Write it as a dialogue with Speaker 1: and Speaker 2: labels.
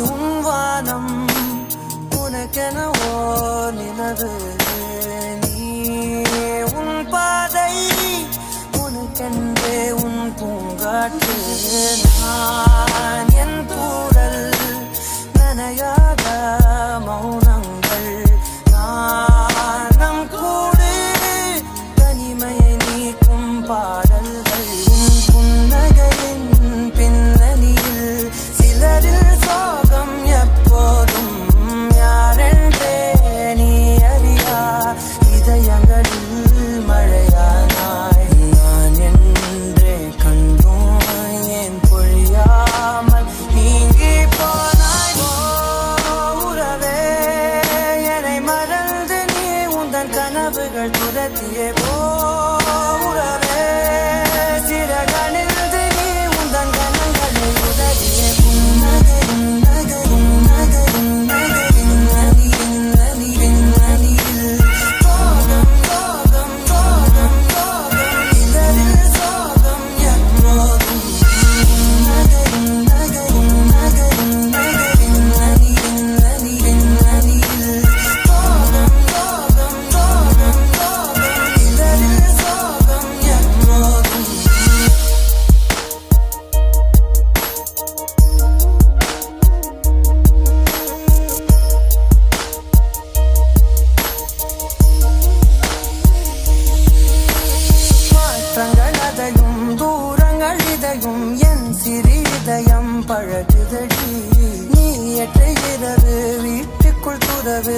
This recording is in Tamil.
Speaker 1: உன் வானம் உனக்கெனவோ நிலவு, நீ உன் பாதை உனக்கென்றே உன் பூங்காற்று. நான் என் தூரல் நனையாத மௌனங்கள், நானம் கூடு தனிமையை நீக்கும் பாடல்கள். உன் புன்னகையின் பின்னணியில் சிலரில் சோகம் எப்போதும் யாரென்றே நீ அறியா இதயங்களில் மழையானாய். நான் என்றே கண்டோம் ஏன் பொழியாமல் நீங்கி போனாய். உறவே என்னை மறந்து நீ உந்தன் கனவுகள் துரத்தியே போ. உறவே சிறகணிந்து நீ உந்தன் கனங்களை உதவியே. நகரும் நகரும் நகரும் நகரின் நதியின் நதியின் நதியில் சோகம் சோகம் சோகம் சோகம் இதழில் சோகம் எப்போதும். நகரும் நகரும் நகரும் நகரின் நதியின் நதியின் நதியில் சோகம் சோகம் சோகம் சோகம் இதழில் சோகம் எப்போதும். மாற்றங்கள் அதையும் தூரங்கள் இதையும் என் சிறிதயம் பழகுதடி. நீ எற்ற இரவு வீட்டுக்குள் துறவு